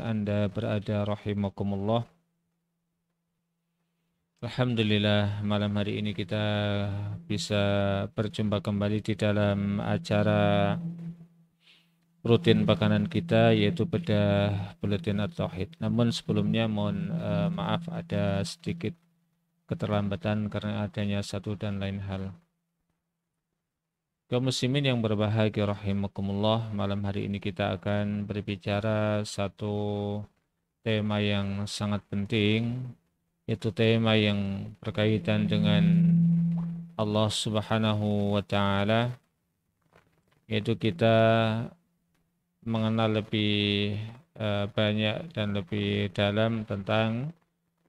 Anda berada rahimakumullah. Alhamdulillah malam hari ini kita bisa berjumpa kembali di dalam acara rutin pekanan kita yaitu bedah buletin at-tauhid. Namun sebelumnya mohon maaf ada sedikit keterlambatan karena adanya satu dan lain hal. Kaum muslimin yang berbahagia rahimakumullah, malam hari ini kita akan berbicara satu tema yang sangat penting, yaitu tema yang berkaitan dengan Allah Subhanahu wa taala, yaitu kita mengenal lebih banyak dan lebih dalam tentang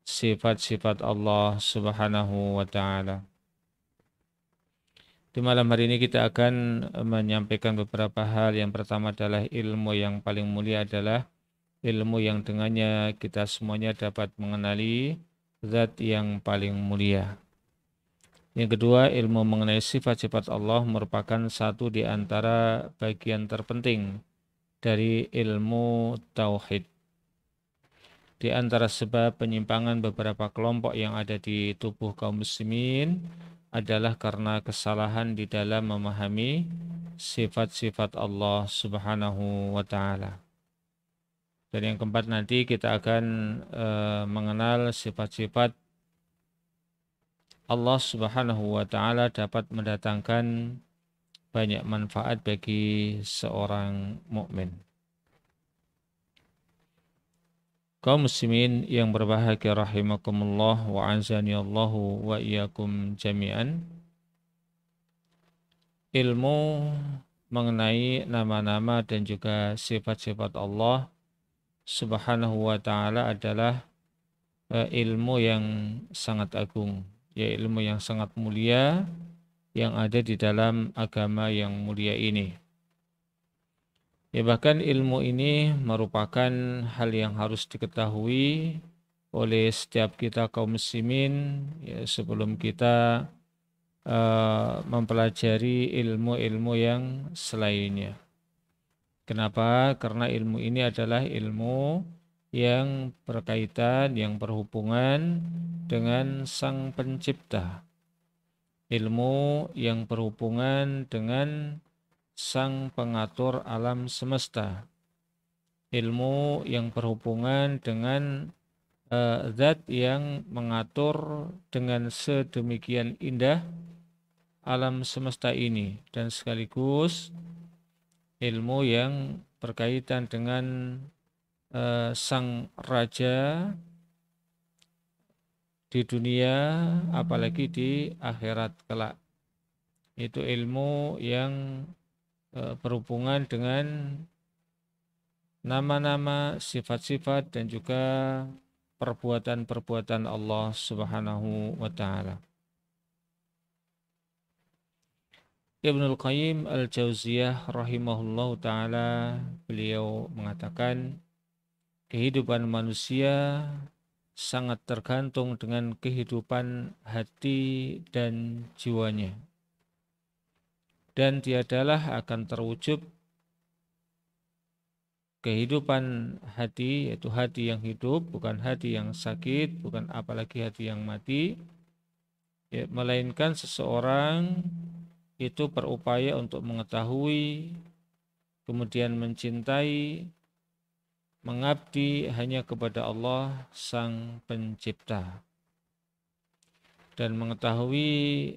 sifat-sifat Allah Subhanahu wa taala. Di malam hari ini kita akan menyampaikan beberapa hal. Yang pertama adalah ilmu yang paling mulia adalah ilmu yang dengannya kita semuanya dapat mengenali zat yang paling mulia. Yang kedua, ilmu mengenai sifat-sifat Allah merupakan satu di antara bagian terpenting dari ilmu tauhid. Di antara sebab penyimpangan beberapa kelompok yang ada di tubuh kaum muslimin adalah karena kesalahan di dalam memahami sifat-sifat Allah Subhanahu wa taala. Dan yang keempat nanti kita akan mengenal sifat-sifat Allah Subhanahu wa taala dapat mendatangkan banyak manfaat bagi seorang mukmin. Kaum muslimin yang berbahagia rahimakumullah wa azani Allahu wa iyyakum jami'an. Ilmu mengenai nama-nama dan juga sifat-sifat Allah Subhanahu wa taala adalah ilmu yang sangat agung, ya ilmu yang sangat mulia yang ada di dalam agama yang mulia ini. Ya bahkan ilmu ini merupakan hal yang harus diketahui oleh setiap kita kaum muslimin ya, sebelum kita mempelajari ilmu-ilmu yang selainnya. Kenapa? Karena ilmu ini adalah ilmu yang berkaitan, yang berhubungan dengan Sang Pencipta. Ilmu yang berhubungan dengan Sang Pengatur alam semesta. Ilmu yang berhubungan dengan zat yang mengatur dengan sedemikian indah alam semesta ini, dan sekaligus ilmu yang berkaitan dengan Sang Raja di dunia apalagi di akhirat kelak. Itu ilmu yang berhubungan dengan nama-nama, sifat-sifat dan juga perbuatan-perbuatan Allah Subhanahu wa taala. Ibnul Qayyim Al-Jauziyah rahimahullahu taala beliau mengatakan kehidupan manusia sangat tergantung dengan kehidupan hati dan jiwanya. Dan tiadalah akan terwujud kehidupan hati, yaitu hati yang hidup, bukan hati yang sakit, bukan apalagi hati yang mati, ya, melainkan seseorang itu berupaya untuk mengetahui, kemudian mencintai, mengabdi hanya kepada Allah Sang Pencipta, dan mengetahui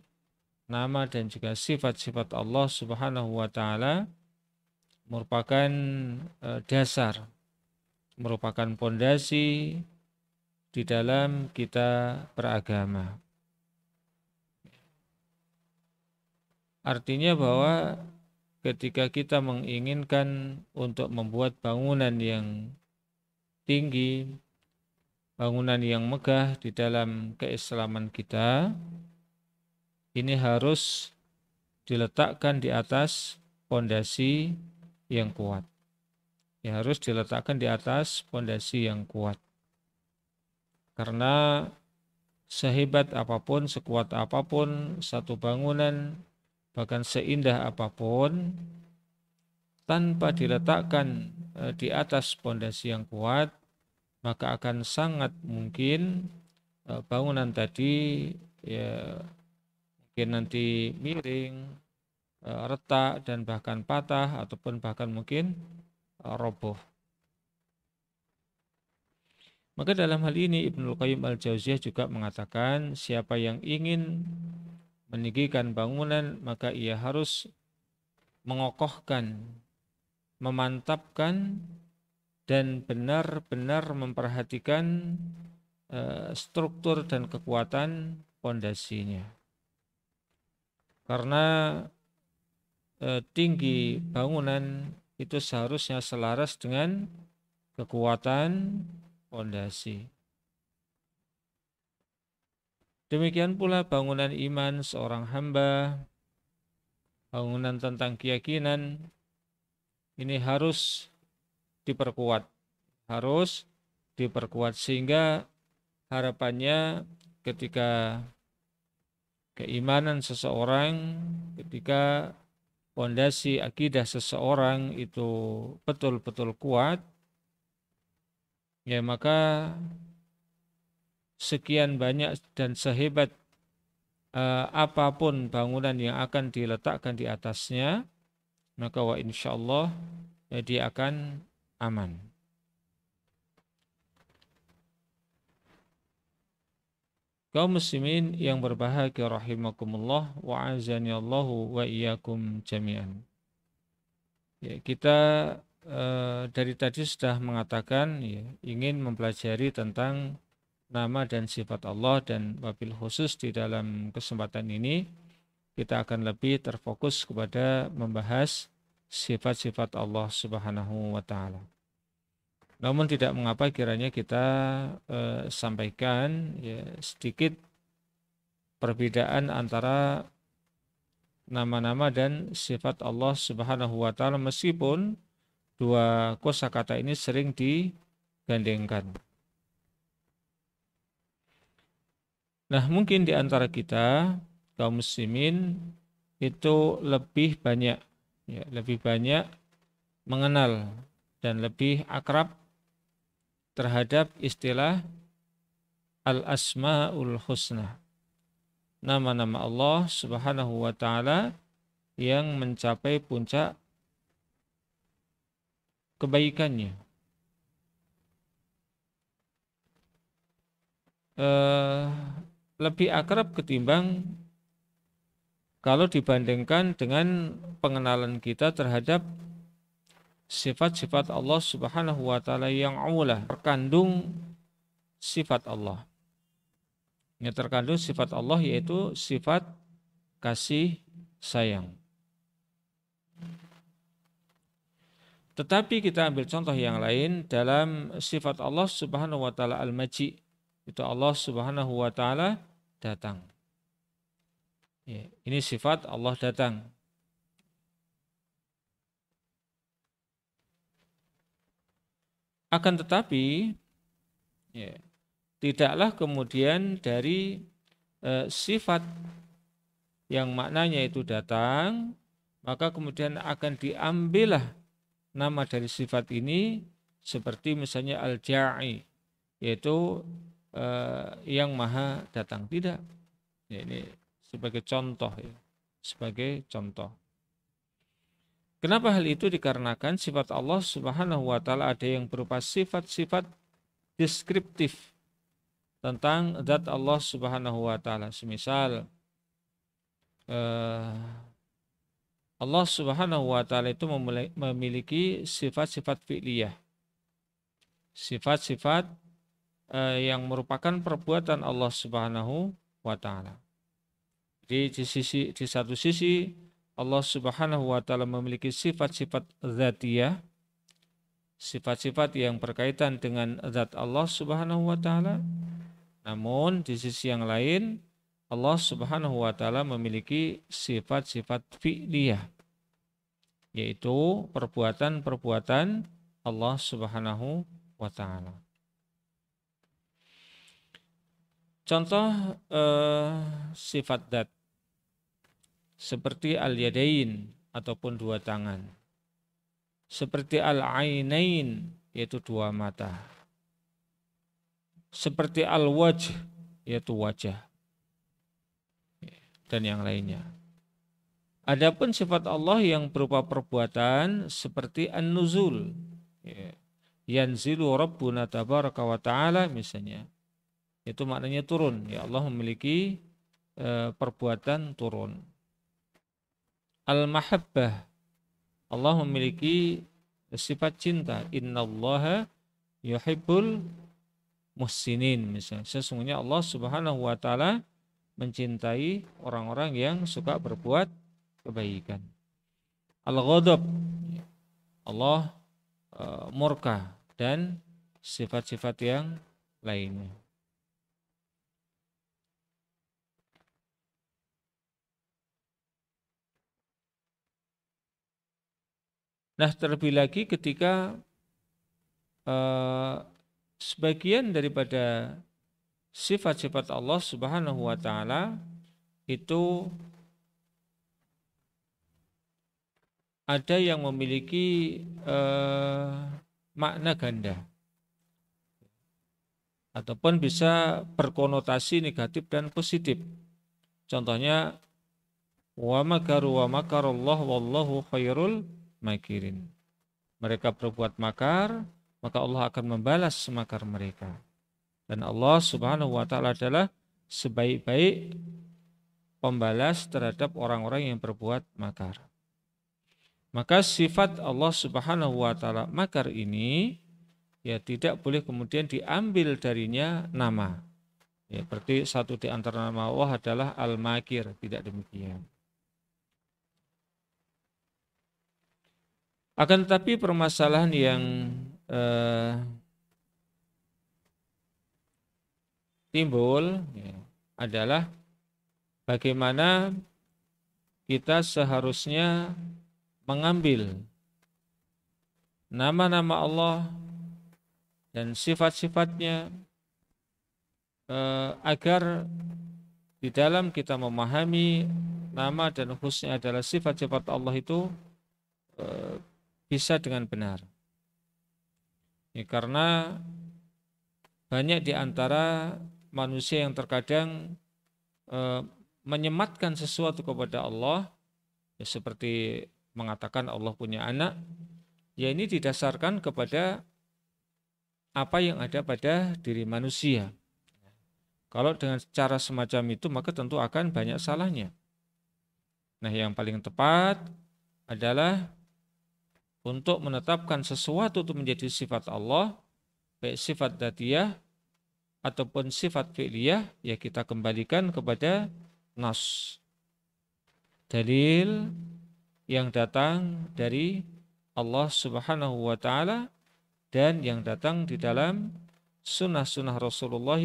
nama dan juga sifat-sifat Allah Subhanahu wa taala merupakan dasar, merupakan pondasi di dalam kita beragama. Artinya bahwa ketika kita menginginkan untuk membuat bangunan yang tinggi, bangunan yang megah di dalam keislaman kita, ini harus diletakkan di atas pondasi yang kuat. Ya, harus diletakkan di atas pondasi yang kuat. Karena sehebat apapun, sekuat apapun satu bangunan, bahkan seindah apapun, tanpa diletakkan di atas pondasi yang kuat, maka akan sangat mungkin bangunan tadi ya mungkin nanti miring, retak dan bahkan patah ataupun bahkan mungkin roboh. Maka dalam hal ini Ibnul Qayyim Al-Jauziyah juga mengatakan siapa yang ingin meninggikan bangunan maka ia harus mengokohkan, memantapkan dan benar-benar memperhatikan struktur dan kekuatan pondasinya. Karena tinggi bangunan itu seharusnya selaras dengan kekuatan pondasi. Demikian pula bangunan iman seorang hamba, bangunan tentang keyakinan ini harus diperkuat sehingga harapannya ketika keimanan seseorang, ketika pondasi akidah seseorang itu betul-betul kuat, ya maka sekian banyak dan sehebat apapun bangunan yang akan diletakkan di atasnya, maka wa insyaallah ya dia akan aman. Kaum muslimin yang berbahagia rahimakumullah wa azani Allahu wa iyyakum jami'an. Ya, kita dari tadi sudah mengatakan ya, ingin mempelajari tentang nama dan sifat Allah, dan wabil khusus di dalam kesempatan ini kita akan lebih terfokus kepada membahas sifat-sifat Allah Subhanahu wa taala. Namun tidak mengapa kiranya kita sampaikan ya, sedikit perbedaan antara nama-nama dan sifat Allah Subhanahu wa taala meskipun dua kosakata ini sering digandengkan. Nah, mungkin di antara kita kaum muslimin itu lebih banyak mengenal dan lebih akrab terhadap istilah al-asmaul husna, nama-nama Allah Subhanahu wa taala yang mencapai puncak kebaikannya. Lebih akrab ketimbang kalau dibandingkan dengan pengenalan kita terhadap sifat-sifat Allah Subhanahu wa taala yang aulah, terkandung sifat Allah. Yang terkandung sifat Allah yaitu sifat kasih sayang. Tetapi kita ambil contoh yang lain dalam sifat Allah Subhanahu wa taala al-Maji, itu Allah Subhanahu wa taala datang. Ya, ini sifat Allah datang. Akan tetapi ya, tidaklah kemudian dari sifat yang maknanya itu datang, maka kemudian akan diambillah nama dari sifat ini, seperti misalnya al-Ja'i, yaitu yang maha datang. Tidak. Ya, ini sebagai contoh ya, sebagai contoh. Kenapa hal itu? Dikarenakan sifat Allah Subhanahu wa taala ada yang berupa sifat-sifat deskriptif tentang zat Allah Subhanahu wa taala. Semisal Allah Subhanahu wa taala itu memiliki sifat-sifat fi'liyah. Sifat-sifat yang merupakan perbuatan Allah Subhanahu wa taala. Di satu sisi Allah Subhanahu wa taala memiliki sifat-sifat dzatiyah, sifat-sifat yang berkaitan dengan zat Allah Subhanahu wa taala. Namun di sisi yang lain Allah Subhanahu wa taala memiliki sifat-sifat fi'liyah, yaitu perbuatan-perbuatan Allah Subhanahu wa taala. Contoh sifat dzat seperti al-yadain ataupun dua tangan. seperti al-ainain, yaitu dua mata, seperti al-wajh, yaitu wajah, dan yang lainnya. Adapun sifat Allah yang berupa perbuatan seperti an-nuzul, ya, yanzilu rabbuna tabaraka wa ta'ala misalnya, itu maknanya turun. Ya, Allah memiliki perbuatan turun. Al-mahabbah, Allah memiliki sifat cinta. Innallaha yuhibbul muhsinin misalnya. Sesungguhnya Allah Subhanahu wa taala mencintai orang-orang yang suka berbuat kebaikan. Al-ghadab, Allah murka, dan sifat-sifat yang lainnya. Nah, terlebih lagi ketika sebagian daripada sifat-sifat Allah Subhanahu wa taala itu ada yang memiliki makna ganda ataupun bisa berkonotasi negatif dan positif. Contohnya wa makaru wa makarallah wallahu khairul makirin. Mereka berbuat makar, maka Allah akan membalas makar mereka. Dan Allah Subhanahu wa taala adalah sebaik-baik pembalas terhadap orang-orang yang berbuat makar. Maka sifat Allah Subhanahu wa taala makar ini ya tidak boleh kemudian diambil darinya nama. Ya, berarti satu di antara nama Allah adalah Al-Makir, tidak demikian. Akan tetapi permasalahan yang timbul ya, adalah bagaimana kita seharusnya mengambil nama-nama Allah dan sifat-sifatnya agar di dalam kita memahami nama dan khususnya adalah sifat-sifat Allah itu bisa dengan benar. Ya, karena banyak di antara manusia yang terkadang menyematkan sesuatu kepada Allah, ya, seperti mengatakan Allah punya anak, ya ini didasarkan kepada apa yang ada pada diri manusia. Kalau dengan cara semacam itu maka tentu akan banyak salahnya. Nah, yang paling tepat adalah untuk menetapkan sesuatu itu menjadi sifat Allah, baik sifat dzatiyah ataupun sifat fi'liyah, ya kita kembalikan kepada nas, dalil yang datang dari Allah Subhanahu wa taala dan yang datang di dalam sunnah-sunnah Rasulullah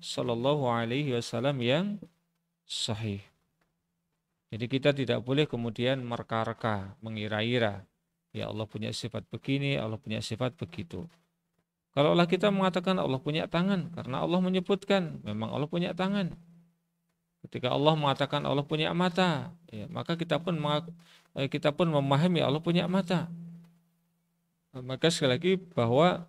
sallallahu alaihi wasallam yang sahih. Jadi kita tidak boleh kemudian merka-reka, mengira-ira. Ya Allah punya sifat begini, Allah punya sifat begitu. Kalaulah kita mengatakan Allah punya tangan, karena Allah menyebutkan memang Allah punya tangan. Ketika Allah mengatakan Allah punya mata, ya, maka kita pun memahami Allah punya mata. Maka sekali lagi bahwa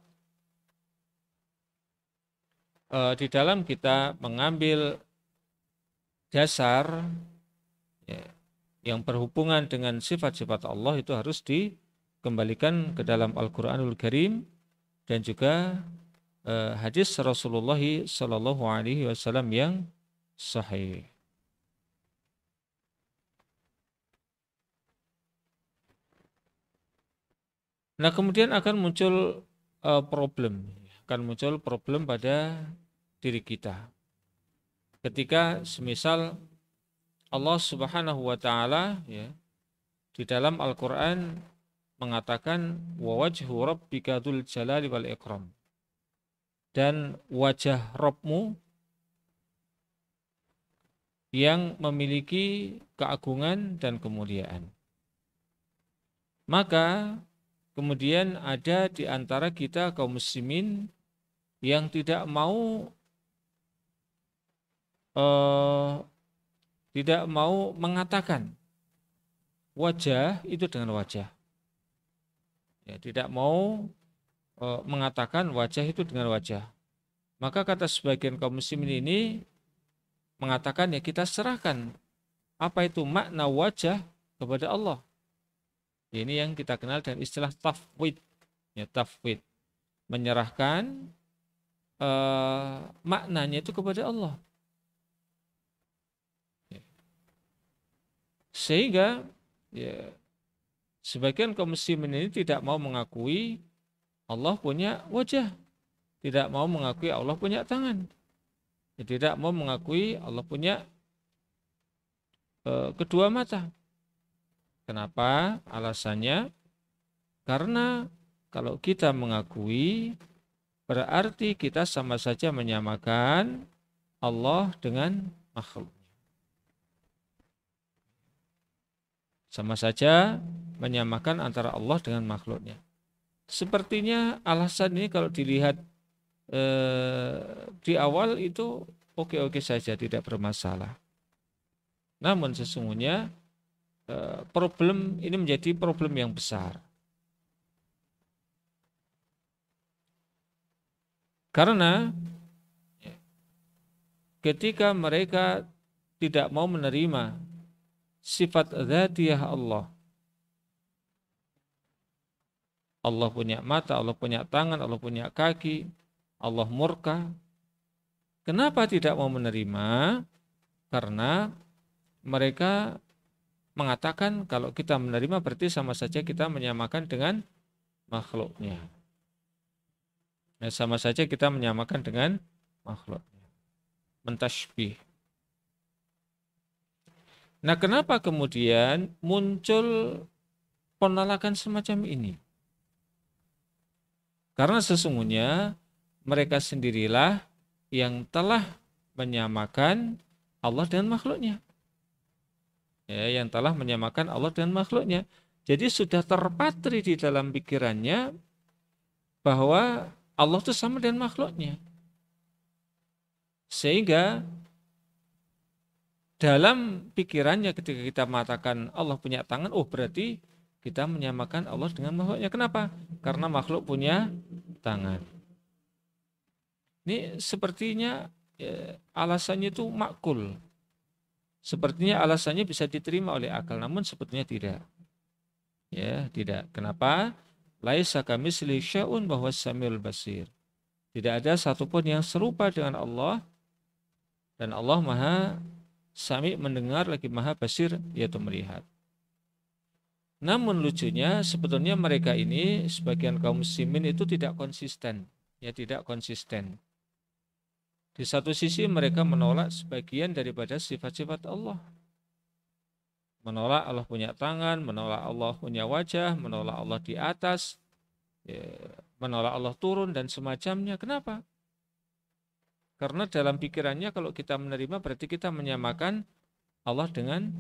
di dalam kita mengambil dasar ya, yang berhubungan dengan sifat-sifat Allah itu harus dikembalikan ke dalam Al-Quranul Karim dan juga hadis Rasulullah Sallallahu Alaihi Wasallam yang sahih. Nah, kemudian akan muncul problem pada diri kita. Ketika semisal Allah Subhanahu wa taala ya di dalam Al-Qur'an mengatakan wa wajhu rabbika dzul jalali wal ikram. Dan wajah Rabbmu yang memiliki keagungan dan kemuliaan. Maka kemudian ada di antara kita kaum muslimin yang tidak mau mengatakan wajah itu dengan wajah. Ya, tidak mau mengatakan wajah itu dengan wajah. Maka kata sebagian kaum muslimin ini mengatakan ya kita serahkan apa itu makna wajah kepada Allah. Ini yang kita kenal dengan istilah tafwid. Ya, tafwid. Menyerahkan maknanya itu kepada Allah. Sehingga ya, sebagian kaum muslimin ini tidak mau mengakui Allah punya wajah, tidak mau mengakui Allah punya tangan, tidak mau mengakui Allah punya kedua mata. Kenapa? Alasannya karena kalau kita mengakui berarti kita sama saja menyamakan Allah dengan makhluk. Sama saja menyamakan antara Allah dengan makhluknya. Sepertinya alasan ini kalau dilihat di awal itu oke-oke saja, tidak bermasalah. Namun sesungguhnya problem ini menjadi problem yang besar. Karena ketika mereka tidak mau menerima sifat dzatiyah Allah, Allah punya mata, Allah punya tangan, Allah punya kaki, Allah murka. Kenapa tidak mau menerima? Karena mereka mengatakan kalau kita menerima berarti sama saja kita menyamakan dengan makhluknya. Nah, sama saja kita menyamakan dengan makhluknya. Mentashbih. Nah, kenapa kemudian muncul penolakan semacam ini? Karena sesungguhnya mereka sendirilah yang telah menyamakan Allah dengan makhluknya. Ya, yang telah menyamakan Allah dengan makhluknya. Jadi sudah terpatri di dalam pikirannya bahwa Allah itu sama dengan makhluknya. Sehingga dalam pikirannya ketika kita mengatakan Allah punya tangan, oh berarti kita menyamakan Allah dengan makhluknya. Kenapa? Karena makhluk punya tangan. Ini sepertinya alasannya itu makul. Sepertinya alasannya bisa diterima oleh akal, namun sebetulnya tidak. Ya, tidak. Kenapa? Laisa kamitslihi syai'un wa huwas samiul basir. Tidak ada satupun yang serupa dengan Allah, dan Allah Maha Sami, mendengar, lagi Maha Basir, yaitu melihat. Namun lucunya sebetulnya mereka ini sebagian kaum muslimin itu tidak konsisten, ya tidak konsisten. Di satu sisi mereka menolak sebagian daripada sifat-sifat Allah. Menolak Allah punya tangan, menolak Allah punya wajah, menolak Allah di atas, ya, menolak Allah turun dan semacamnya. Kenapa? Karena dalam pikirannya kalau kita menerima berarti kita menyamakan Allah dengan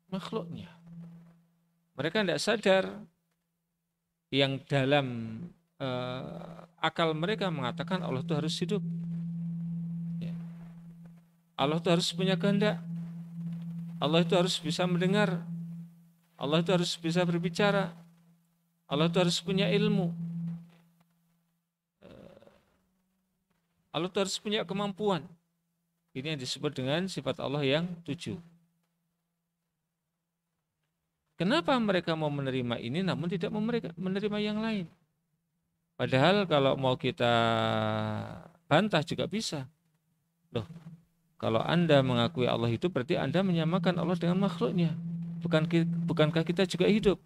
makhluknya. Mereka tidak sadar yang dalam akal mereka mengatakan Allah itu harus hidup. Ya. Allah itu harus punya kehendak. Allah itu harus bisa mendengar. Allah itu harus bisa berbicara. Allah itu harus punya ilmu. Allah itu harus punya kemampuan. Ini yang disebut dengan sifat Allah yang 7. Kenapa mereka mau menerima ini namun tidak mau menerima yang lain? Padahal kalau mau kita bantah juga bisa. Loh, kalau Anda mengakui Allah itu berarti Anda menyamakan Allah dengan makhluknya. Bukankah kita juga hidup?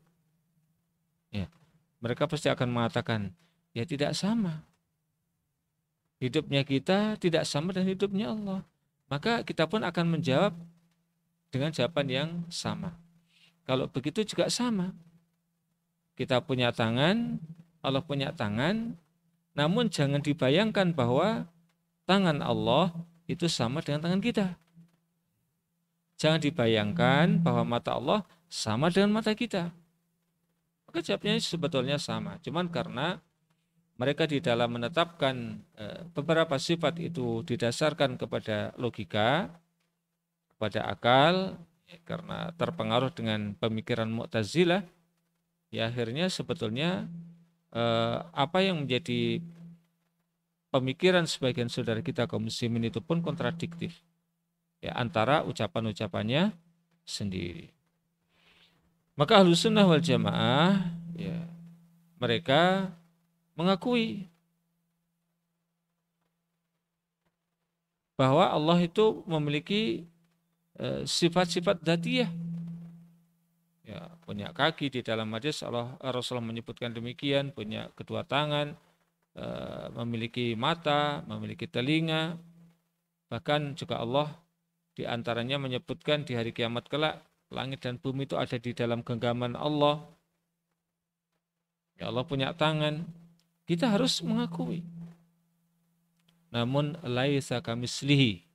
Ya, mereka pasti akan mengatakan, ya tidak sama. Hidupnya kita tidak sama dengan hidupnya Allah. Maka kita pun akan menjawab dengan jawaban yang sama. Kalau begitu juga sama. Kita punya tangan, Allah punya tangan, namun jangan dibayangkan bahwa tangan Allah itu sama dengan tangan kita. Jangan dibayangkan bahwa mata Allah sama dengan mata kita. Maka jawabnya sebetulnya sama. Cuman karena mereka di dalam menetapkan beberapa sifat itu didasarkan kepada logika, kepada akal, karena terpengaruh dengan pemikiran Mu'tazilah, ya akhirnya sebetulnya apa yang menjadi pemikiran sebagian saudara kita kaum muslimin itu pun kontradiktif ya antara ucapan-ucapannya sendiri. Maka Ahlus Sunnah wal Jamaah ya mereka mengakui bahwa Allah itu memiliki sifat-sifat dzatiyah. Ya, punya kaki di dalam hadis Rasulullah menyebutkan demikian, punya kedua tangan, memiliki mata, memiliki telinga. Bahkan juga Allah di antaranya menyebutkan di hari kiamat kelak langit dan bumi itu ada di dalam genggaman Allah. Ya Allah punya tangan. Kita harus mengakui. Namun laisa kamitslihi,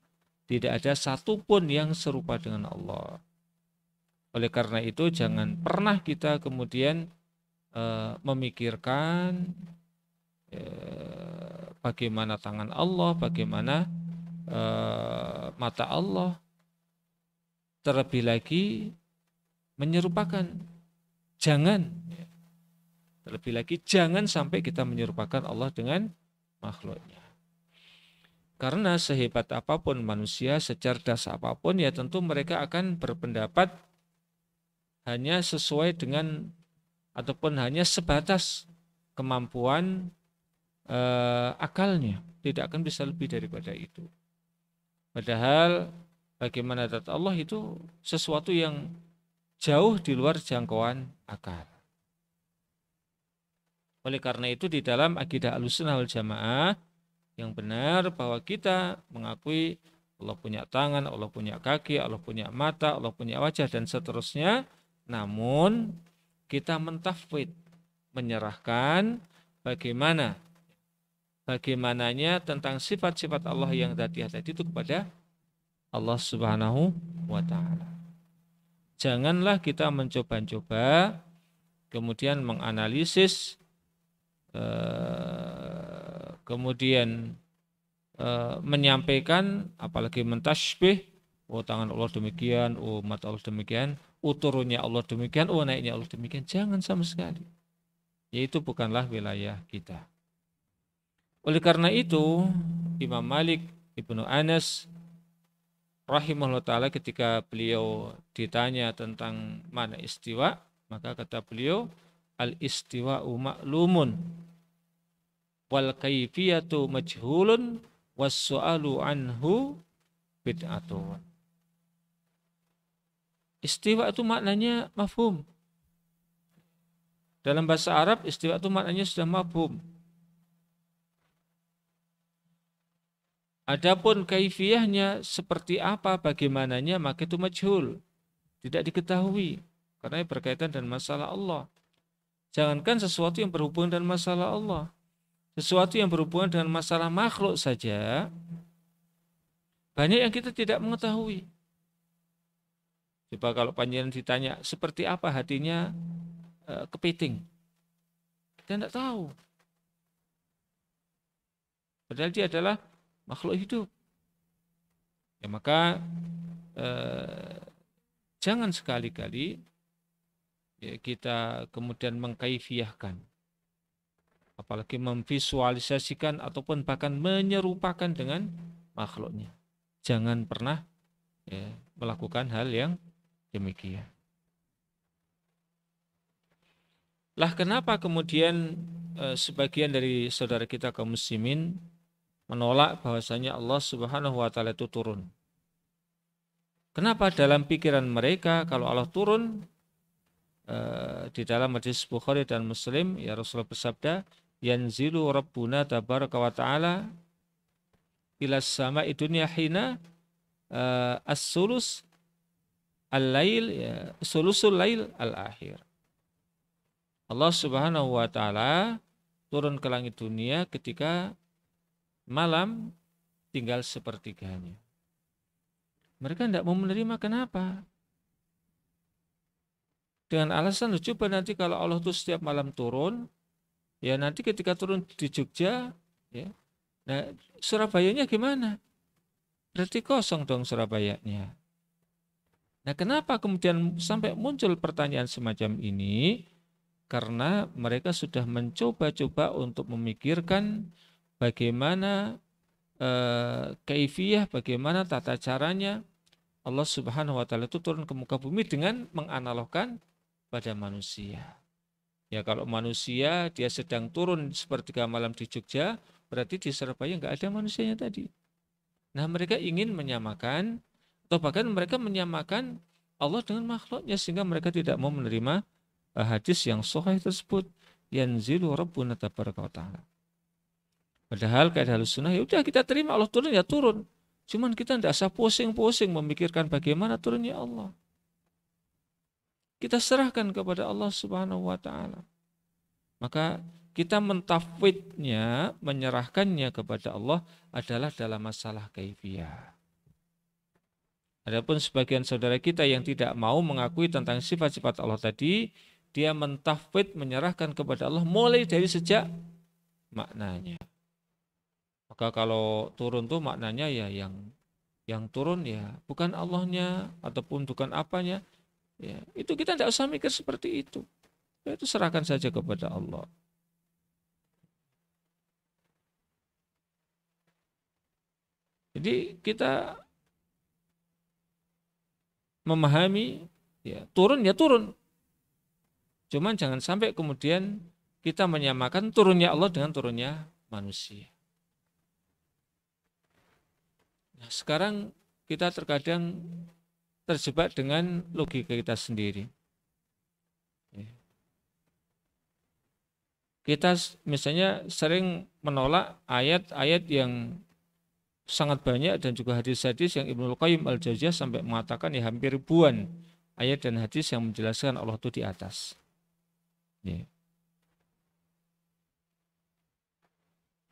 tidak ada satupun yang serupa dengan Allah. Oleh karena itu jangan pernah kita kemudian memikirkan bagaimana tangan Allah, bagaimana mata Allah, terlebih lagi menyerupakan. Jangan, terlebih lagi jangan sampai kita menyerupakan Allah dengan makhluknya. Karena sehebat apapun manusia, secerdas apapun, ya tentu mereka akan berpendapat hanya sesuai dengan ataupun hanya sebatas kemampuan akalnya, tidak akan bisa lebih daripada itu. Padahal bagaimana zat Allah itu sesuatu yang jauh di luar jangkauan akal. Oleh karena itu di dalam akidah Ahlussunnah wal Jamaah yang benar bahwa kita mengakui Allah punya tangan, Allah punya kaki, Allah punya mata, Allah punya wajah dan seterusnya. Namun kita mentafwid, menyerahkan bagaimananya tentang sifat-sifat Allah yang tadi itu kepada Allah Subhanahu wa taala. Janganlah kita mencoba-coba kemudian menganalisis kemudian menyampaikan apalagi mentasbih, oh tangan Allah demikian, oh mata Allah demikian, oh turunnya Allah demikian, oh naiknya Allah demikian. Jangan sama sekali. Yaitu bukanlah wilayah kita. Oleh karena itu Imam Malik Ibnu Anas rahimahullah ta'ala ketika beliau ditanya tentang mana istiwa, maka kata beliau al-istiwa'u ma'lumun wal kaifiyatu majhulun was-su'alu anhu bid'atun. Istiwa itu maknanya mafhum. Dalam bahasa Arab istiwa itu maknanya sudah mafhum. Adapun kaifiyahnya seperti apa, bagaimananya, maka itu majhul, tidak diketahui karena berkaitan dengan masalah Allah. Jangankan sesuatu yang berhubungan dengan masalah Allah, sesuatu yang berhubungan dengan masalah makhluk saja banyak yang kita tidak mengetahui. Coba kalau panjenengan ditanya seperti apa hatinya kepiting, kita tidak tahu. Padahal dia adalah makhluk hidup. Ya maka jangan sekali-kali ya, kita kemudian mengkaifiyahkan, apalagi memvisualisasikan ataupun bahkan menyerupakan dengan makhluknya. Jangan pernah ya, melakukan hal yang demikian. Lah kenapa kemudian sebagian dari saudara kita kaum muslimin menolak bahwasanya Allah Subhanahu wa taala itu turun? Kenapa dalam pikiran mereka kalau Allah turun di dalam hadis Bukhari dan Muslim ya Rasulullah bersabda yanzilu rabbuna tabaraka wa taala ila sama'i dunya hina as-sulus al-lail ya sulusul lail al-akhir. Allah Subhanahu wa taala turun ke langit dunia ketika malam tinggal sepertiganya. Mereka tidak mau menerima, kenapa? Dengan alasan coba nanti kalau Allah itu setiap malam turun, ya nanti ketika turun di Jogja, ya, nah Surabayanya gimana? Berarti kosong dong Surabayanya. Nah kenapa kemudian sampai muncul pertanyaan semacam ini? Karena mereka sudah mencoba-coba untuk memikirkan bagaimana kaifiyah, bagaimana tata caranya Allah Subhanahu wa taala itu turun ke muka bumi dengan menganalogkan pada manusia. Ya kalau manusia dia sedang turun sepertiga malam di Jogja, berarti di Surabaya nggak ada manusianya tadi. Nah mereka ingin menyamakan, atau bahkan mereka menyamakan Allah dengan makhluknya, sehingga mereka tidak mau menerima hadis yang sahih tersebut, yanzilu rabbuna tabaraka wa ta'ala. Padahal kaidah Ahlussunnah ya udah kita terima Allah turun ya turun. Cuman kita tidak usah pusing-pusing memikirkan bagaimana turunnya Allah. Kita serahkan kepada Allah Subhanahu wa taala. Maka kita mentafwidnya, menyerahkannya kepada Allah adalah dalam masalah kaifiyah. Adapun sebagian saudara kita yang tidak mau mengakui tentang sifat-sifat Allah tadi, dia mentafwid, menyerahkan kepada Allah mulai dari sejak maknanya. Maka kalau turun tuh maknanya ya yang turun ya bukan Allahnya ataupun bukan apanya, ya itu kita tidak usah mikir seperti itu. Ya, itu serahkan saja kepada Allah. Jadi kita memahami ya turun. Cuman jangan sampai kemudian kita menyamakan turunnya Allah dengan turunnya manusia. Nah, sekarang kita terkadang terjebak dengan logika kita sendiri. Kita misalnya sering menolak ayat-ayat yang sangat banyak dan juga hadis-hadis yang Ibnu Qayyim al-Jauziyah sampai mengatakan ya hampir ribuan ayat dan hadis yang menjelaskan Allah itu di atas. Ya.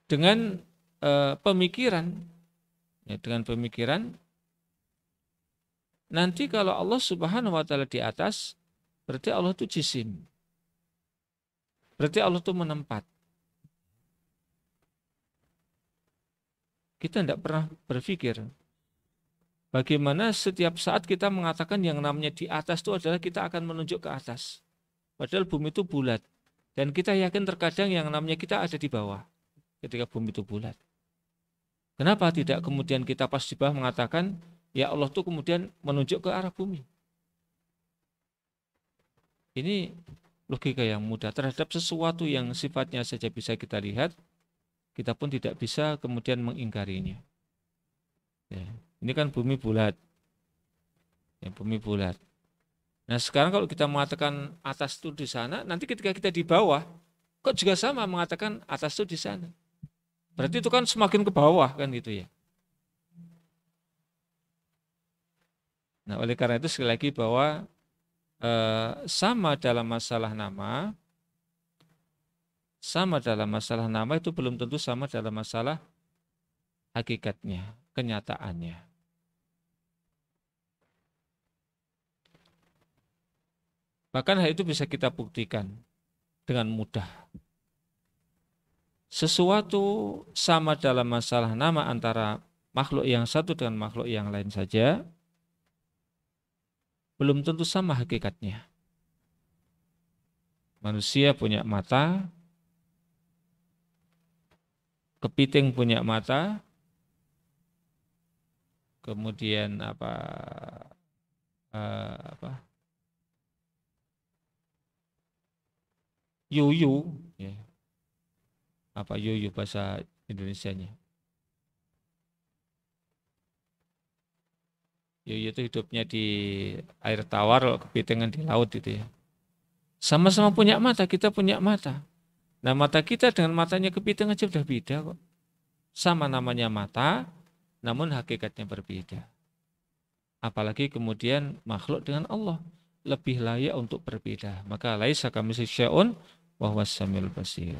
Dengan pemikiran, nanti kalau Allah Subhanahu wa taala di atas, berarti Allah itu jisim. Berarti Allah itu menempat. Kita tidak pernah berpikir bagaimana setiap saat kita mengatakan yang namanya di atas itu adalah kita akan menunjuk ke atas. Padahal bumi itu bulat. Dan kita yakin terkadang yang namanya kita ada di bawah ketika bumi itu bulat. Kenapa tidak kemudian kita pas di bawah mengatakan ya Allah itu kemudian menunjuk ke arah bumi? Ini logika yang mudah terhadap sesuatu yang sifatnya saja bisa kita lihat. Kita pun tidak bisa kemudian mengingkarinya. Ya, ini kan bumi bulat. Ya, bumi bulat. Nah sekarang kalau kita mengatakan atas itu di sana, nanti ketika kita di bawah, kok juga sama mengatakan atas itu di sana. Berarti itu kan semakin ke bawah kan gitu ya. Nah oleh karena itu sekali lagi bahwa sama dalam masalah nama itu belum tentu sama dalam masalah hakikatnya, kenyataannya. Bahkan hal itu bisa kita buktikan dengan mudah. Sesuatu sama dalam masalah nama antara makhluk yang satu dengan makhluk yang lain saja, belum tentu sama hakikatnya. Manusia punya mata, kepiting punya mata, kemudian yuyu, ya. Apa yuyu bahasa Indonesianya? Yuyu itu hidupnya di air tawar, kepiting di laut itu ya. Sama-sama punya mata, kita punya mata. Nah mata kita dengan matanya kepiting aja udah beda kok. Sama namanya mata, namun hakikatnya berbeda. Apalagi kemudian makhluk dengan Allah lebih layak untuk berbeda. Maka laisa kamitslihi syai'un wa huwas samiul basir.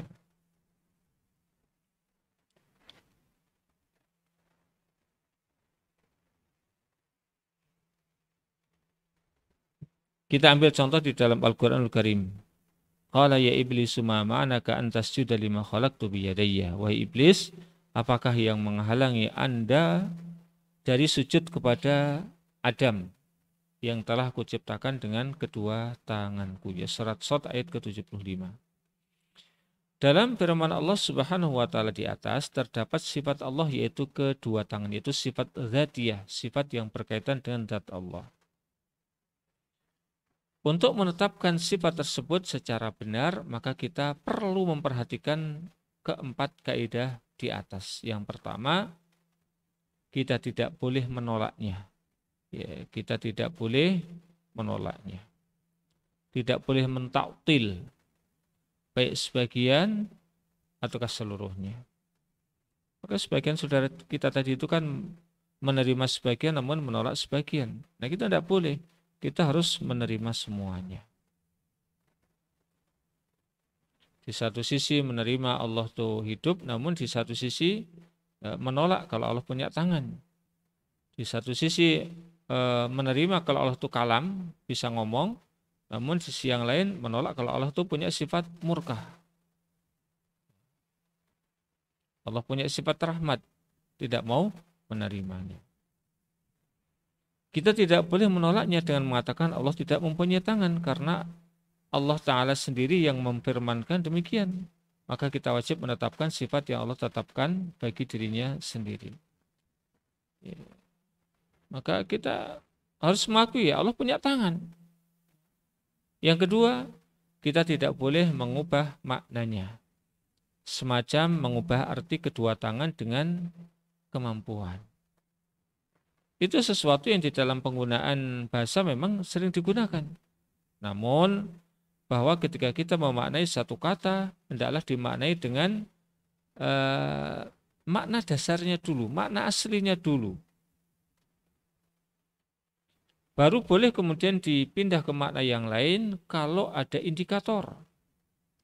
Kita ambil contoh di dalam Al-Qur'anul Karim. Qala ya iblisu ma ma'anaka an tasjuda lima khalaqtu biyadayya. Wahai iblis, apakah yang menghalangi Anda dari sujud kepada Adam? yang telah kuciptakan dengan kedua tanganku. Ya, surat Shad ayat ke-75. Dalam firman Allah Subhanahu wa taala di atas terdapat sifat Allah yaitu kedua tangan, yaitu sifat dzatiyah, sifat yang berkaitan dengan zat Allah. Untuk menetapkan sifat tersebut secara benar, maka kita perlu memperhatikan keempat kaidah di atas. Yang pertama, kita tidak boleh menolaknya. Ya, kita tidak boleh menolaknya. Tidak boleh mentaktil baik sebagian ataukah seluruhnya. Maka sebagian saudara kita tadi itu kan menerima sebagian namun menolak sebagian. Nah, kita tidak boleh. Kita harus menerima semuanya. Di satu sisi menerima Allah itu hidup, namun di satu sisi menolak kalau Allah punya tangan. Di satu sisi menerima kalau Allah itu kalam, bisa ngomong, namun di sisi yang lain menolak kalau Allah itu punya sifat murka. Allah punya sifat rahmat, tidak mau menerimanya. Kita tidak boleh menolaknya dengan mengatakan Allah tidak mempunyai tangan, karena Allah Ta'ala sendiri yang memfirmankan demikian. Maka kita wajib menetapkan sifat yang Allah tetapkan bagi dirinya sendiri. Ya. Maka kita harus mengakui Allah punya tangan. Yang kedua, kita tidak boleh mengubah maknanya. Semacam mengubah arti kedua tangan dengan kemampuan. Itu sesuatu yang di dalam penggunaan bahasa memang sering digunakan. Namun, bahwa ketika kita memaknai satu kata, hendaklah dimaknai dengan makna dasarnya dulu, makna aslinya dulu. Baru boleh kemudian dipindah ke makna yang lain kalau ada indikator.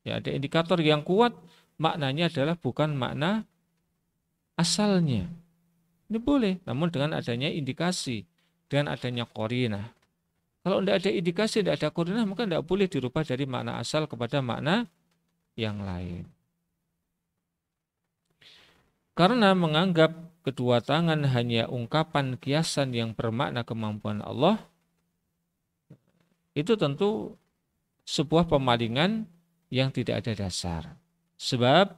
Ya, ada indikator yang kuat, maknanya adalah bukan makna asalnya. Ini boleh, namun dengan adanya indikasi, dengan adanya qarinah. Kalau tidak ada indikasi, tidak ada qarinah, maka tidak boleh dirubah dari makna asal kepada makna yang lain. Karena menganggap kedua tangan hanya ungkapan kiasan yang bermakna kemampuan Allah, itu tentu sebuah pemalingan yang tidak ada dasar. Sebab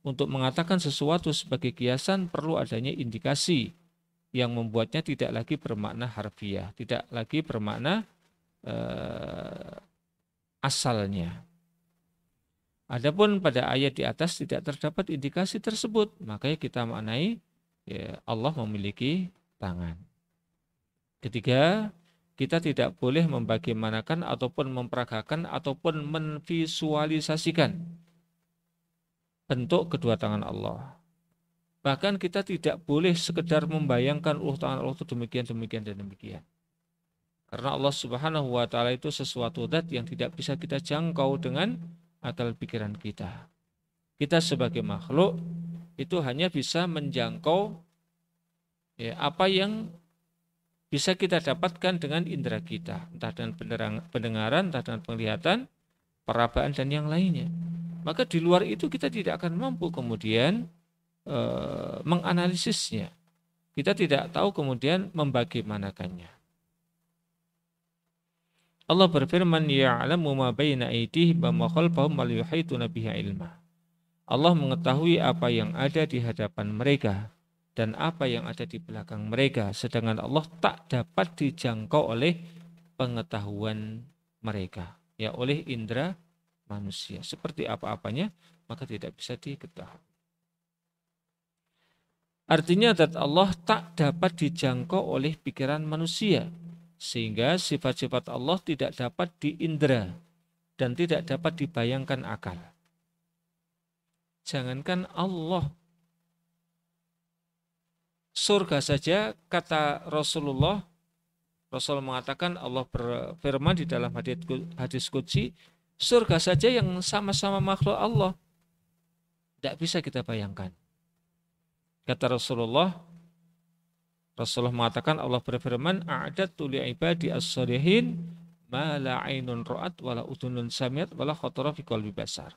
untuk mengatakan sesuatu sebagai kiasan perlu adanya indikasi yang membuatnya tidak lagi bermakna harfiah, tidak lagi bermakna asalnya. Adapun pada ayat di atas tidak terdapat indikasi tersebut, makanya kita maknai ya, Allah memiliki tangan. Ketiga, kita tidak boleh membagaimanakan ataupun memperagakan ataupun menvisualisasikan bentuk kedua tangan Allah. Bahkan kita tidak boleh sekedar membayangkan tangan Allah itu demikian, demikian, dan demikian. Karena Allah Subhanahu wa Ta'ala itu sesuatu zat yang tidak bisa kita jangkau dengan akal pikiran kita. Kita sebagai makhluk itu hanya bisa menjangkau ya, apa yang bisa kita dapatkan dengan indera kita, entah dengan pendengaran, entah dengan penglihatan, perabaan, dan yang lainnya. Maka di luar itu kita tidak akan mampu kemudian menganalisisnya. Kita tidak tahu kemudian membagaimanakannya. Allah berfirman, ya'lamu ma baina aydihim wa ma khalfahum wa yuhituna bihi ilma. Allah mengetahui apa yang ada di hadapan mereka dan apa yang ada di belakang mereka, sedangkan Allah tak dapat dijangkau oleh pengetahuan mereka, ya oleh indera manusia. Seperti apa-apanya, maka tidak bisa diketahui. Artinya zat Allah tak dapat dijangkau oleh pikiran manusia, sehingga sifat-sifat Allah tidak dapat diindera dan tidak dapat dibayangkan akal. Jangankan Allah, surga saja, kata Rasulullah, Rasul mengatakan, Allah berfirman di dalam hadis qudsi, surga saja yang sama-sama makhluk Allah tidak bisa kita bayangkan. Kata Rasulullah mengatakan, Allah berfirman, a'dadtu li'ibadi as-salihin ma la 'ainun ra'at wa la udhunun sami'at wa la khatara fi qalbi bashar.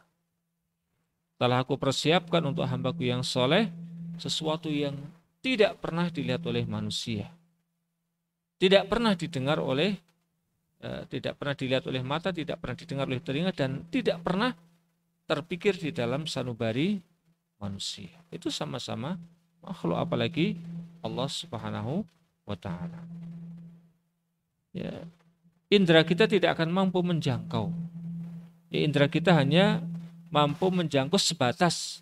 Telah aku persiapkan untuk hambaku yang soleh sesuatu yang tidak pernah dilihat oleh manusia, tidak pernah didengar oleh tidak pernah dilihat oleh mata, tidak pernah didengar oleh telinga, dan tidak pernah terpikir di dalam sanubari manusia. Itu sama-sama makhluk, apalagi Allah Subhanahu wa taala. Ya, indera kita tidak akan mampu menjangkau. Ya, indera kita hanya mampu menjangkau sebatas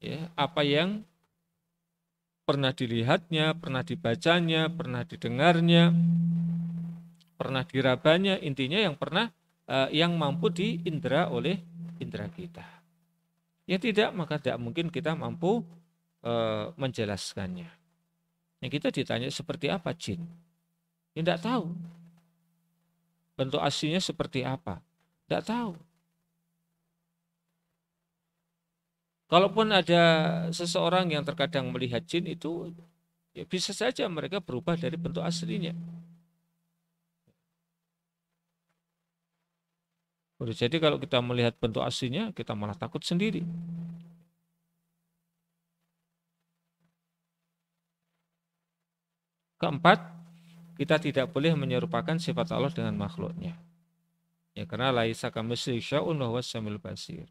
ya, apa yang pernah dilihatnya, pernah dibacanya, pernah didengarnya, pernah dirabanya, intinya yang pernah yang mampu diindera oleh indera kita. Ya tidak, maka tidak mungkin kita mampu menjelaskannya. Yang kita ditanya seperti apa jin? Ya tidak tahu. Bentuk aslinya seperti apa? Tidak tahu. Kalaupun ada seseorang yang terkadang melihat jin itu, ya bisa saja mereka berubah dari bentuk aslinya. Jadi kalau kita melihat bentuk aslinya, kita malah takut sendiri. Keempat, kita tidak boleh menyerupakan sifat Allah dengan makhluknya. Ya, karena laisa kamitslihi syai'un wa huwas samiul basir.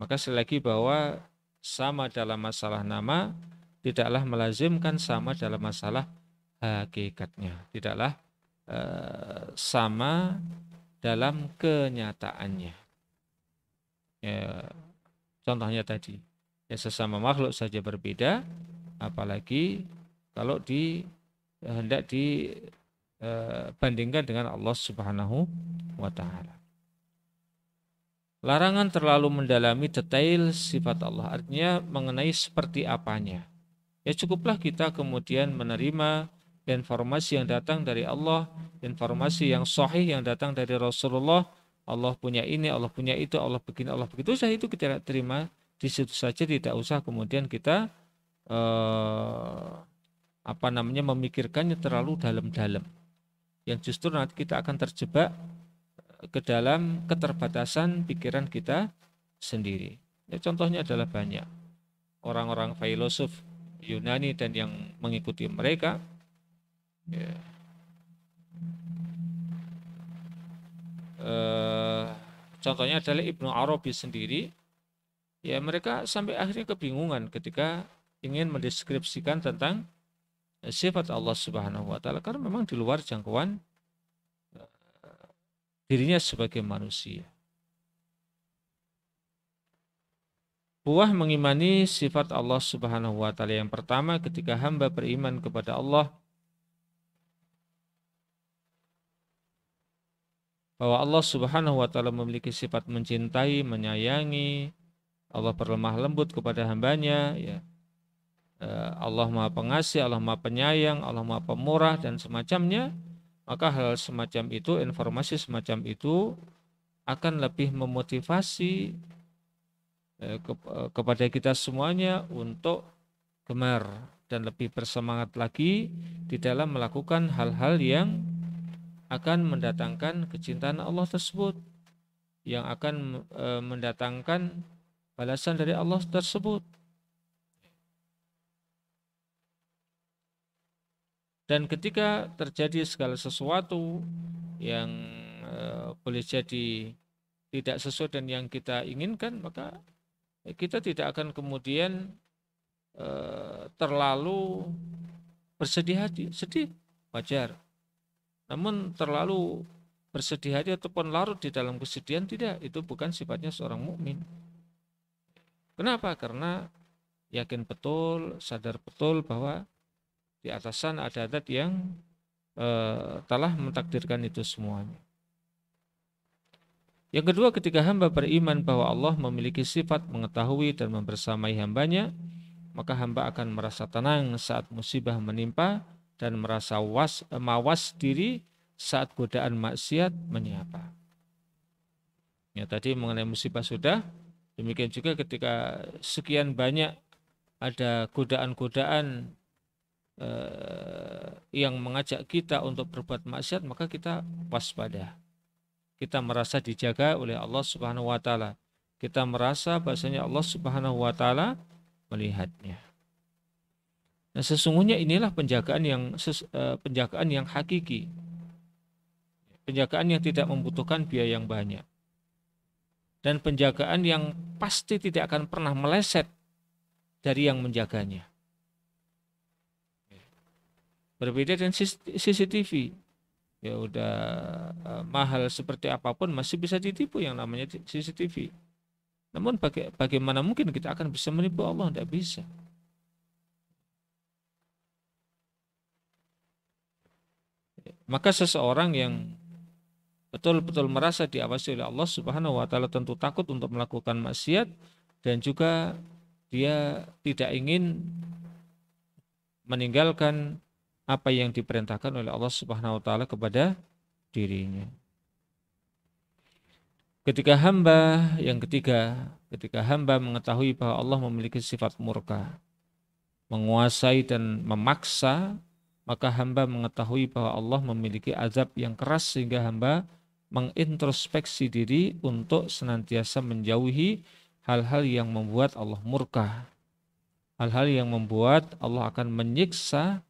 Maka sekali lagi bahwa sama dalam masalah nama tidaklah melazimkan sama dalam masalah hakikatnya. Tidaklah sama dalam kenyataannya. Ya, contohnya tadi, ya sesama makhluk saja berbeda, apalagi kalau hendak dibandingkan dengan Allah Subhanahu wa taala. Larangan terlalu mendalami detail sifat Allah, artinya mengenai seperti apanya. Ya cukuplah kita kemudian menerima informasi yang datang dari Allah, informasi yang sahih yang datang dari Rasulullah. Allah punya ini, Allah punya itu, Allah begini, Allah begitu. Saya itu kita terima di situ saja, tidak usah kemudian kita memikirkannya terlalu dalam-dalam. Yang justru nanti kita akan terjebak ke dalam keterbatasan pikiran kita sendiri. Ya, contohnya adalah banyak orang-orang filosof Yunani dan yang mengikuti mereka. Ya. Contohnya adalah Ibnu Arabi sendiri. Ya, mereka sampai akhirnya kebingungan ketika ingin mendeskripsikan tentang sifat Allah Subhanahu wa taala, karena memang di luar jangkauan dirinya sebagai manusia. Buah mengimani sifat Allah Subhanahu wa taala yang pertama, ketika hamba beriman kepada Allah, bahwa Allah Subhanahu wa taala memiliki sifat mencintai, menyayangi, Allah berlemah lembut kepada hambanya, ya. Allah Maha Pengasih, Allah Maha Penyayang, Allah Maha Pemurah dan semacamnya. Maka hal semacam itu, informasi semacam itu akan lebih memotivasi kepada kita semuanya untuk gemar dan lebih bersemangat lagi di dalam melakukan hal-hal yang akan mendatangkan kecintaan Allah tersebut, yang akan mendatangkan balasan dari Allah tersebut. Dan ketika terjadi segala sesuatu yang boleh jadi tidak sesuai dengan yang kita inginkan, maka kita tidak akan kemudian terlalu bersedih hati. Sedih, wajar. Namun terlalu bersedih hati ataupun larut di dalam kesedihan, tidak. Itu bukan sifatnya seorang mukmin. Kenapa? Karena yakin betul, sadar betul bahwa di atas sana ada adat yang telah mentakdirkan itu semuanya. Yang kedua, ketika hamba beriman bahwa Allah memiliki sifat mengetahui dan membersamai hambanya, maka hamba akan merasa tenang saat musibah menimpa dan merasa mawas diri saat godaan maksiat menyapa. Ya, tadi mengenai musibah sudah, demikian juga ketika sekian banyak ada godaan-godaan yang mengajak kita untuk berbuat maksiat, maka kita waspada. Kita merasa dijaga oleh Allah Subhanahu wa taala. Kita merasa bahasanya Allah Subhanahu wa taala melihatnya. Nah, sesungguhnya inilah penjagaan yang hakiki. penjagaan yang tidak membutuhkan biaya yang banyak, dan penjagaan yang pasti tidak akan pernah meleset dari yang menjaganya. Berbeda dengan CCTV, ya udah mahal seperti apapun masih bisa ditipu yang namanya CCTV. Namun bagaimana mungkin kita akan bisa menipu Allah? Tidak bisa. Maka seseorang yang betul-betul merasa diawasi oleh Allah Subhanahu wa taala tentu takut untuk melakukan maksiat, dan juga dia tidak ingin meninggalkan apa yang diperintahkan oleh Allah Subhanahu wa taala kepada dirinya. Yang ketiga, ketika hamba mengetahui bahwa Allah memiliki sifat murka, menguasai dan memaksa, maka hamba mengetahui bahwa Allah memiliki azab yang keras, sehingga hamba mengintrospeksi diri untuk senantiasa menjauhi hal-hal yang membuat Allah murka, hal-hal yang membuat Allah akan menyiksa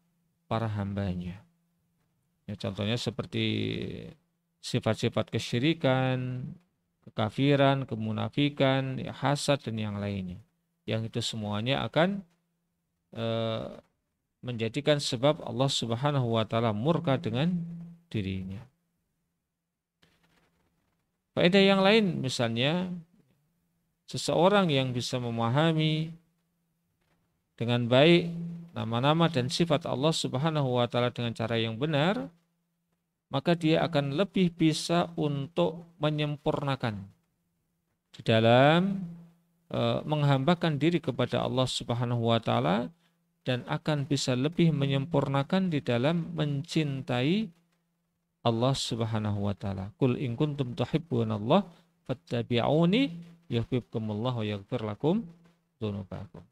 para hambanya. Ya, contohnya seperti sifat-sifat kesyirikan, kekafiran, kemunafikan, ya, hasad, dan yang lainnya. Yang itu semuanya akan menjadikan sebab Allah Subhanahu wa taala murka dengan dirinya. Faedah yang lain misalnya, seseorang yang bisa memahami dengan baik nama-nama dan sifat Allah Subhanahu wa taala dengan cara yang benar, maka dia akan lebih bisa untuk menyempurnakan di dalam menghambakan diri kepada Allah Subhanahu wa taala, dan akan bisa lebih menyempurnakan di dalam mencintai Allah Subhanahu wa taala. Qul in kuntum tuhibbunallah fattabi'uni yuhibbukumullah wa yaghfir lakum dzunubakum.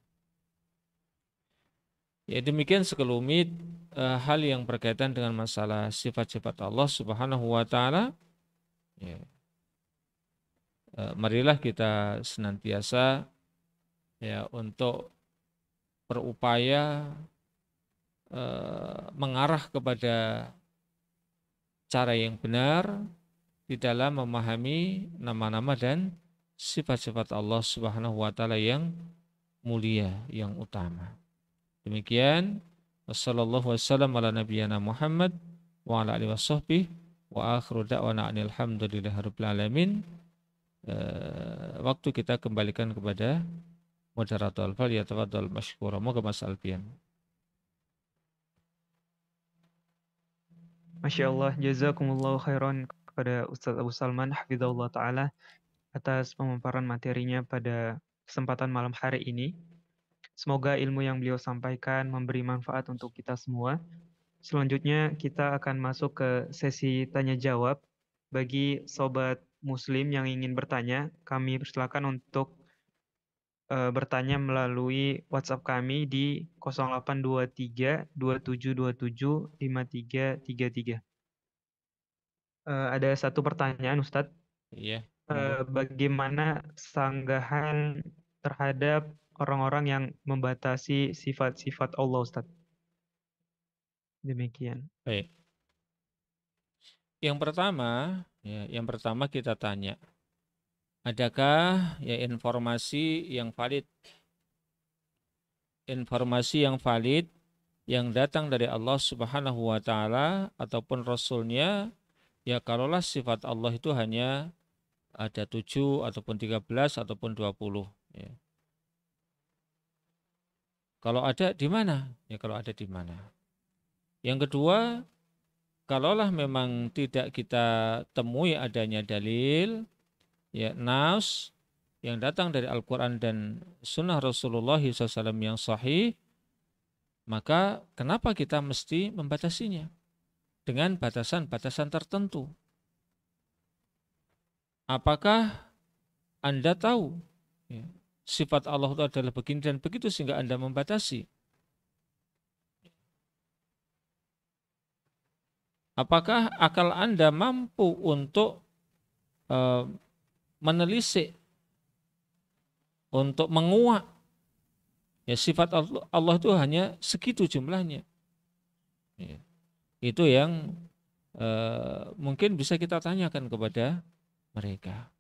Ya, demikian sekelumit hal yang berkaitan dengan masalah sifat-sifat Allah Subhanahu wa taala. Ya. Marilah kita senantiasa ya untuk berupaya mengarah kepada cara yang benar di dalam memahami nama-nama dan sifat-sifat Allah Subhanahu wa taala yang mulia, yang utama. Demikian, wassallallahu wasallam ala nabiyyina Muhammad wa ala alihi washabbihi wa akhiru da'wana alhamdulillahirabbil alamin. Waktu kita kembalikan kepada moderator, fal yatafaddal mashkura. Moga Mas Alfian. Masya Allah, jazakumullahu khairan kepada Ustadz Abu Salman hafizahullah ta'ala atas pemaparan materinya pada kesempatan malam hari ini. Semoga ilmu yang beliau sampaikan memberi manfaat untuk kita semua. Selanjutnya kita akan masuk ke sesi tanya jawab. Bagi sobat muslim yang ingin bertanya, kami persilakan untuk bertanya melalui WhatsApp kami di 0823 2727 5333. Ada satu pertanyaan, Ustadz. Iya. Bagaimana sanggahan terhadap orang-orang yang membatasi sifat-sifat Allah, Ustadz? Demikian. Baik. Yang pertama kita tanya, adakah ya informasi yang valid yang datang dari Allah Subhanahu wa taala ataupun Rasulnya, ya kalaulah sifat Allah itu hanya ada 7 ataupun 13 ataupun 20. Ya. Kalau ada di mana? Ya kalau ada di mana? Yang kedua, kalaulah memang tidak kita temui adanya dalil, ya nas yang datang dari Al-Quran dan Sunnah Rasulullah SAW yang sahih, maka kenapa kita mesti membatasinya dengan batasan-batasan tertentu? Apakah Anda tahu ya, sifat Allah itu adalah begini dan begitu sehingga Anda membatasi? Apakah akal Anda mampu untuk menelisik, untuk menguak ya sifat Allah itu hanya segitu jumlahnya? Ya. Itu yang mungkin bisa kita tanyakan kepada mereka.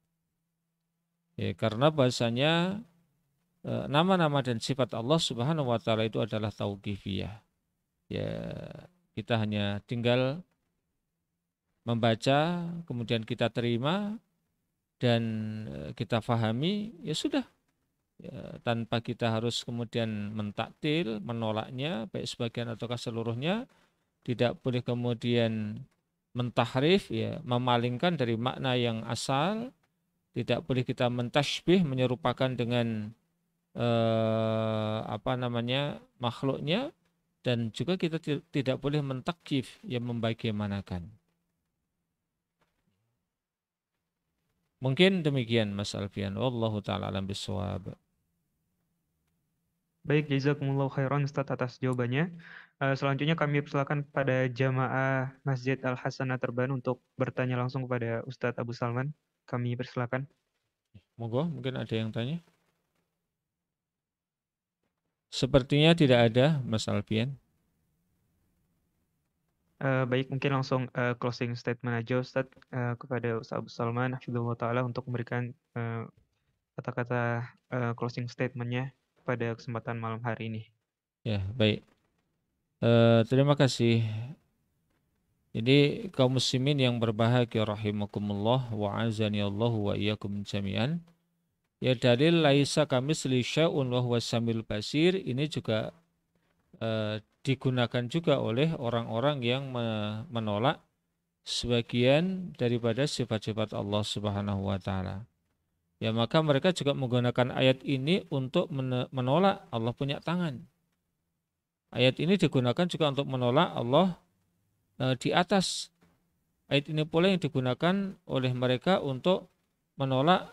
Ya, karena bahasanya nama-nama dan sifat Allah Subhanahu wa taala itu adalah tauqifiyah. Ya, kita hanya tinggal membaca, kemudian kita terima dan kita fahami, ya sudah. Ya, tanpa kita harus kemudian mentaktil, menolaknya, baik sebagian ataukah seluruhnya, tidak boleh kemudian mentahrif, ya, memalingkan dari makna yang asal, tidak boleh kita mentasybih, menyerupakan dengan makhluknya, dan juga kita tidak boleh mentakif, yang membagaimanakan. Mungkin demikian Mas Alfian. Wallahu taala alam bisawab. Baik, jazakumullah khairan Ustadz atas jawabannya. Selanjutnya kami persilakan pada jamaah Masjid Al-Hasanah Terban untuk bertanya langsung kepada Ustadz Abu Salman. Kami persilakan. Monggo, mungkin ada yang tanya. Sepertinya tidak ada Mas Alfian. Baik, mungkin langsung closing statement aja Ustadz kepada Ustadz Abu Salman hafizahullah taala untuk memberikan kata-kata closing statementnya pada kesempatan malam hari ini. Ya, baik. Terima kasih. Jadi kaum muslimin yang berbahagia rahimakumullah wa azani Allah wa iyyakum jami'an. Ya, dalil laisa kamitsli syai'un wa huwas samil basir ini juga digunakan juga oleh orang-orang yang menolak sebagian daripada sifat-sifat Allah Subhanahu wa taala. Ya, maka mereka juga menggunakan ayat ini untuk menolak Allah punya tangan. Ayat ini digunakan juga untuk menolak Allah di atas. Ayat ini pula yang digunakan oleh mereka untuk menolak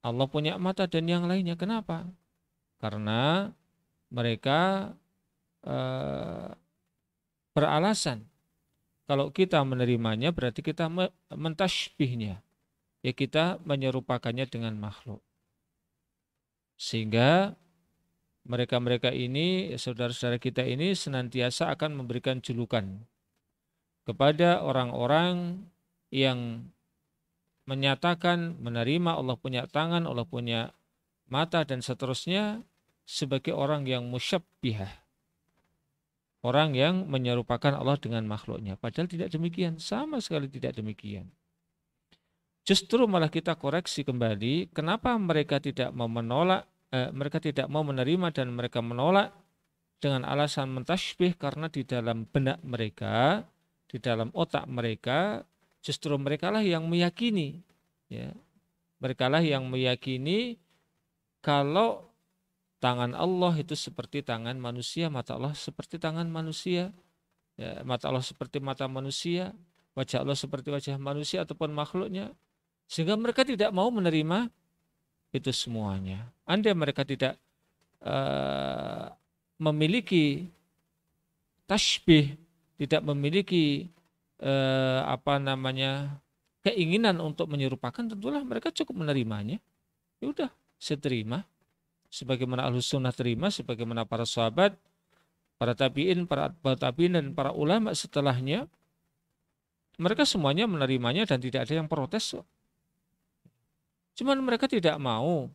Allah punya mata dan yang lainnya. Kenapa? Karena mereka beralasan kalau kita menerimanya berarti kita mentasbihnya. Ya, kita menyerupakannya dengan makhluk. Sehingga mereka-mereka ini, saudara-saudara kita ini senantiasa akan memberikan julukan kepada orang-orang yang menyatakan menerima Allah punya tangan, Allah punya mata dan seterusnya sebagai orang yang musyabbihah. Orang yang menyerupakan Allah dengan makhluknya. Padahal tidak demikian, sama sekali tidak demikian. Justru malah kita koreksi kembali, kenapa mereka tidak mau menolak, mereka tidak mau menerima dan mereka menolak dengan alasan mentasbih, karena di dalam benak mereka, di dalam otak mereka, justru mereka lah yang meyakini, ya, mereka lah yang meyakini kalau tangan Allah itu seperti tangan manusia, mata Allah seperti tangan manusia, ya, mata Allah seperti mata manusia, wajah Allah seperti wajah manusia ataupun makhluknya. Sehingga mereka tidak mau menerima itu semuanya. Andai mereka tidak memiliki tasbih, tidak memiliki keinginan untuk menyerupakan, tentulah mereka cukup menerimanya. Ya udah, saya terima. Sebagaimana Ahlus Sunnah terima, sebagaimana para sahabat, para tabi'in, para tabi'in dan para ulama setelahnya, mereka semuanya menerimanya dan tidak ada yang protes. Cuman mereka tidak mau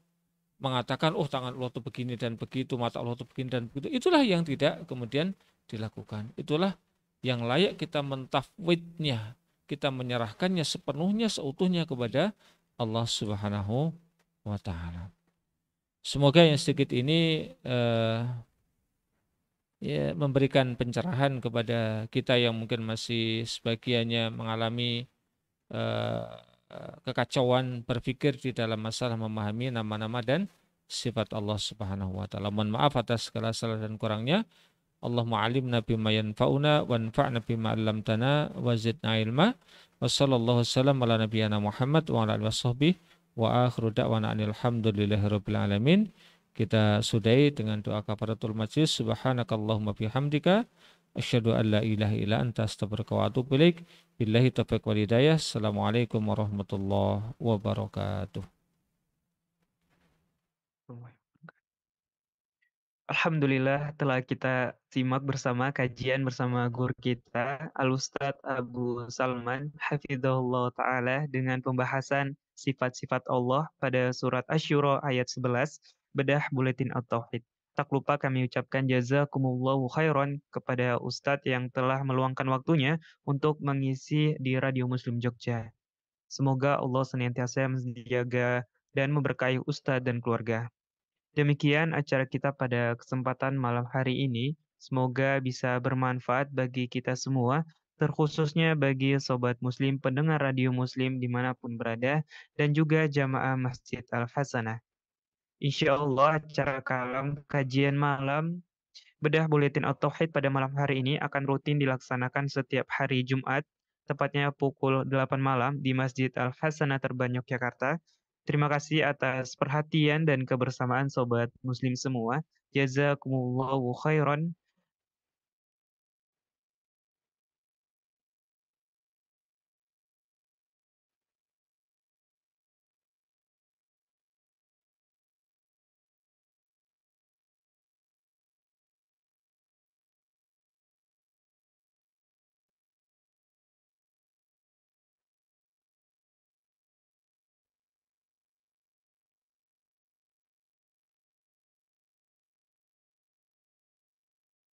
mengatakan, oh tangan Allah itu begini dan begitu, mata Allah itu begini dan begitu. Itulah yang tidak kemudian dilakukan. Itulah yang layak kita mentafwidnya, kita menyerahkannya sepenuhnya, seutuhnya kepada Allah Subhanahu wa ta'ala. Semoga yang sedikit ini ya, memberikan pencerahan kepada kita yang mungkin masih sebagiannya mengalami kekacauan berpikir di dalam masalah memahami nama-nama dan sifat Allah Subhanahu wa taala. Mohon maaf atas segala salah dan kurangnya. Allahumma alimna bima yanfa'una wanfa'na bima 'allamtana wa zidna ilma. Wa sallallahu wasallam ala nabiyyina Muhammad wa ala alihi washabbihi wa akhiru da'wana alhamdulillahirabbil alamin. Kita sudahi dengan doa kafaratul majlis. Subhanakallahumma bihamdika asyhadu an la ilaha illa anta astaghfiruka wa atubu ilaik. Billahi taufiq wal hidayah. Assalamualaikum warahmatullahi wabarakatuh. Alhamdulillah telah kita simak bersama kajian bersama guru kita Al-Ustadz Abu Salman Hafizahullah Ta'ala dengan pembahasan sifat-sifat Allah pada surat Asy-Syura ayat 11 bedah Buletin At-Tauhid. Tak lupa kami ucapkan jazakumullahu khairan kepada Ustadz yang telah meluangkan waktunya untuk mengisi di Radio Muslim Jogja. Semoga Allah senantiasa menjaga dan memberkahi Ustadz dan keluarga. Demikian acara kita pada kesempatan malam hari ini. Semoga bisa bermanfaat bagi kita semua, terkhususnya bagi sobat muslim pendengar radio muslim dimanapun berada, dan juga jamaah Masjid Al-Hasanah. Insya Allah acara kalam kajian malam bedah Buletin At-Tauhid pada malam hari ini akan rutin dilaksanakan setiap hari Jumat, tepatnya pukul 8 malam di Masjid Al-Hasanah Terban Yogyakarta. Terima kasih atas perhatian dan kebersamaan Sobat Muslim semua. Jazakumullahu khairan.